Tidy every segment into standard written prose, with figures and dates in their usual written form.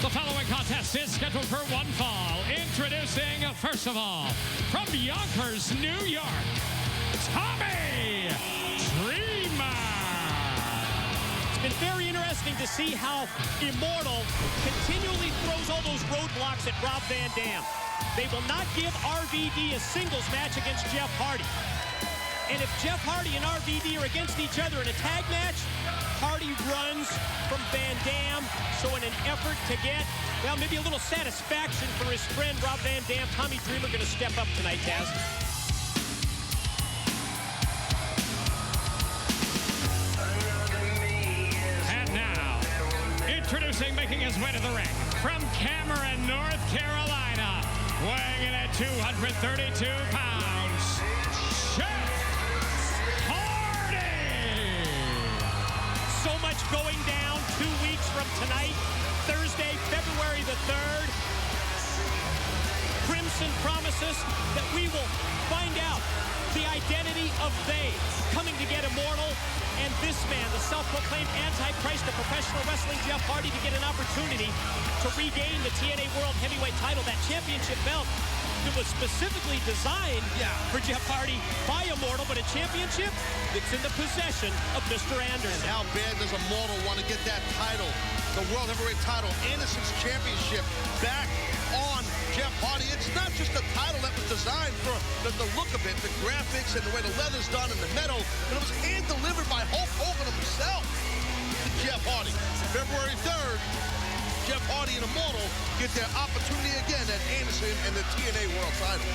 The following contest is scheduled for one fall. Introducing, first of all, from Yonkers, New York, Tommy Dreamer. It's been very interesting to see how Immortal continually throws all those roadblocks at Rob Van Dam. They will not give RVD a singles match against Jeff Hardy. And if Jeff Hardy and RVD are against each other in a tag match, Hardy runs from Van Dam. So in an effort to get, well, maybe a little satisfaction for his friend Rob Van Dam, Tommy Dreamer going to step up tonight, Taz. And now, introducing, making his way to the ring, from Cameron, North Carolina, weighing in at 232 pounds, Jeff Hardy! So much going down 2 weeks from tonight, Thursday, February the 3rd. Crimson promises that we will find out the identity of they coming to get Immortal and this man, the self-proclaimed Antichrist of professional wrestling, Jeff Hardy, to get an opportunity to regain the TNA World Heavyweight title, that championship belt that was specifically designed for Jeff Hardy by Immortal, but a championship that's in the possession of Mr. Anderson. And how bad does Immortal want to get that title, the World Heavyweight title, Anderson's championship, back on Jeff Hardy? It's not just a title that was designed for the look of it, the graphics and the way the leather's done and the metal, but it was hand-delivered by Hulk Hogan himself to Jeff Hardy. February 3rd, Jeff Hardy and Immortal get their opportunity again at Anderson and the TNA World title.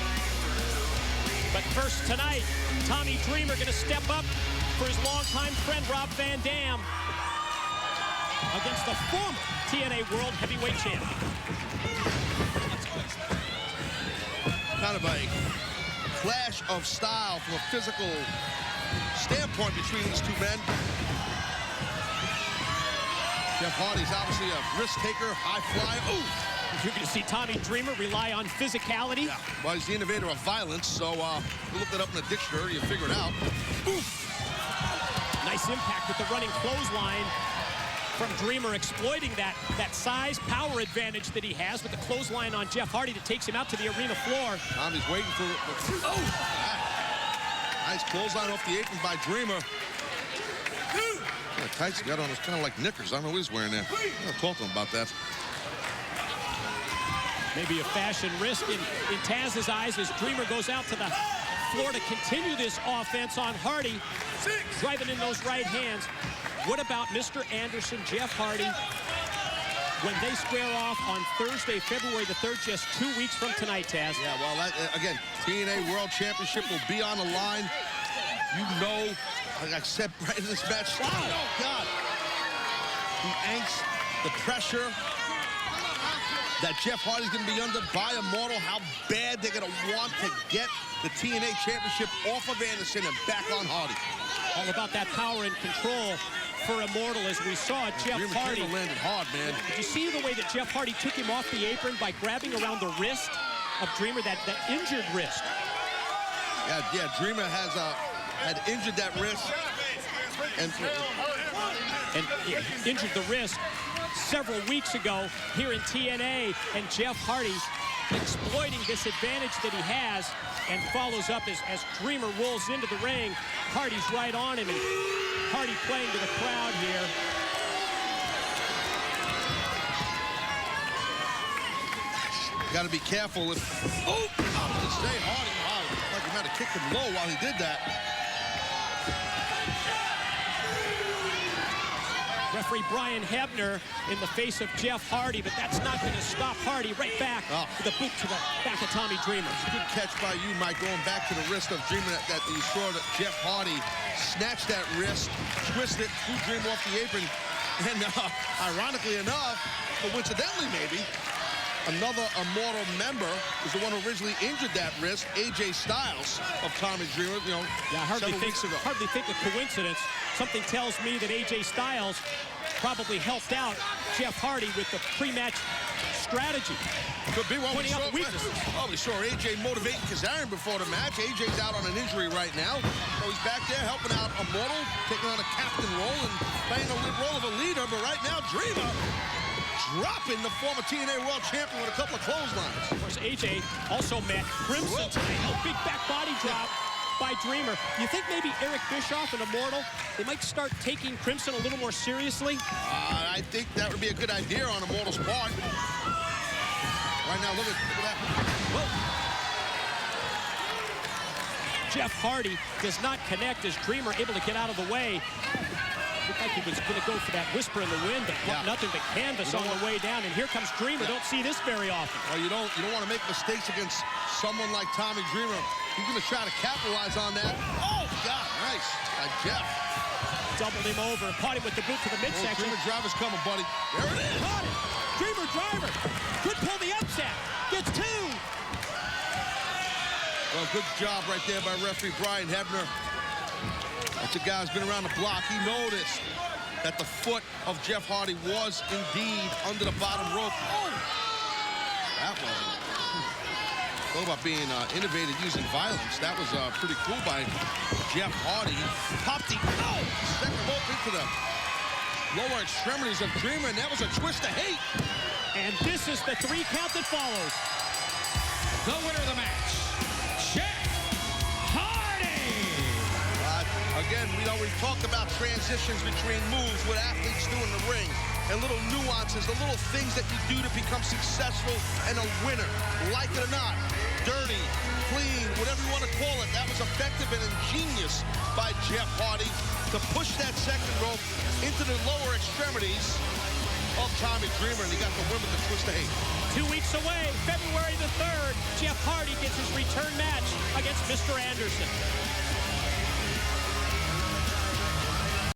But first tonight, Tommy Dreamer going to step up for his longtime friend Rob Van Dam against the former TNA World Heavyweight Champion. Kind of a clash of style from a physical standpoint between these two men. Jeff Hardy's obviously a risk taker, high flyer. Ooh! You're going to see Tommy Dreamer rely on physicality. Yeah, well, he's the innovator of violence, so you look it up in the dictionary, you figure it out. Oof! Nice impact with the running clothesline from Dreamer, exploiting that size, power advantage that he has with the clothesline on Jeff Hardy that takes him out to the arena floor. Tommy's waiting for it. Oh! Nice clothesline off the apron by Dreamer. The tights he got on is kind of like knickers. I don't know what he's wearing there. I'm going to talk to him about that. Maybe a fashion risk in Taz's eyes as Dreamer goes out to the floor to continue this offense on Hardy, driving in those right hands. What about Mr. Anderson, Jeff Hardy, when they square off on Thursday, February the 3rd, just 2 weeks from tonight, Taz? Yeah, well, again, TNA World Championship will be on the line. You know, like I said right in this match, oh, God. The angst, the pressure that Jeff Hardy's going to be under by Immortal, how bad they're going to want to get the TNA Championship off of Anderson and back on Hardy. All about that power and control for Immortal, as we saw Jeff Hardy. Landed hard, man. Did you see the way that Jeff Hardy took him off the apron by grabbing around the wrist of Dreamer, that injured wrist? Yeah, Dreamer had injured that wrist and injured the wrist several weeks ago here in TNA, and Jeff Hardy exploiting this advantage that he has and follows up as Dreamer rolls into the ring. Hardy's right on him, and Hardy playing to the crowd here. Got to be careful. I was going to say, Hardy, wow, like he might have kicked him low while he did that. Referee Brian Hebner in the face of Jeff Hardy, but that's not going to stop Hardy. Right back with a boot to the back of Tommy Dreamer. Good catch by you, Mike, going back to the wrist of Dreamer that you saw that Jeff Hardy snatched that wrist, twisted it, threw Dreamer off the apron, and ironically enough, or coincidentally maybe, another Immortal member is the one who originally injured that wrist, AJ Styles of Tommy Dreamer, several weeks ago. Hardly think a coincidence. Something tells me that AJ Styles probably helped out Jeff Hardy with the pre-match strategy. Could be one. Pointing out the weaknesses. Oh, we saw AJ motivating Kazarian before the match. AJ's out on an injury right now. So he's back there helping out Immortal, taking on a captain role and playing the role of a leader. But right now, Dreamer dropping the former TNA World Champion with a couple of clotheslines. Of course, AJ also met Crimson today. Oh, big back body drop by Dreamer. You think maybe Eric Bischoff and Immortal, they might start taking Crimson a little more seriously? I think that would be a good idea on Immortal's part. Right now, look at that. Whoa. Jeff Hardy does not connect as Dreamer able to get out of the way. Looked like he was going to go for that whisper in the wind, but nothing but canvas on the way down. And here comes Dreamer. Don't see this very often. Well, you don't want to make mistakes against someone like Tommy Dreamer. He's going to try to capitalize on that. Oh, God, nice. Jeff. Doubled him over. Caught him with the boot to the midsection. Dreamer driver's coming, buddy. There it is. Caught it. Dreamer driver. Could pull the upset. Gets two. Well, good job right there by referee Brian Hebner. That's a guy who's been around the block. He noticed that the foot of Jeff Hardy was indeed under the bottom rope. Oh! That wasn't. What about being innovative using violence? That was pretty cool by Jeff Hardy. Popped the second rope into the lower extremities of Dreamer, and that was a twist of hate. And this is the 3 count that follows. The winner of the match, Jeff Hardy. Again, we've talked about transitions between moves, what athletes do in the ring, and little nuances, the little things that you do to become successful and a winner. Like it or not, dirty, clean, whatever you want to call it, that was effective and ingenious by Jeff Hardy to push that second rope into the lower extremities of Tommy Dreamer, and he got the win with the twist of hate. 2 weeks away, February the 3rd, Jeff Hardy gets his return match against Mr. Anderson.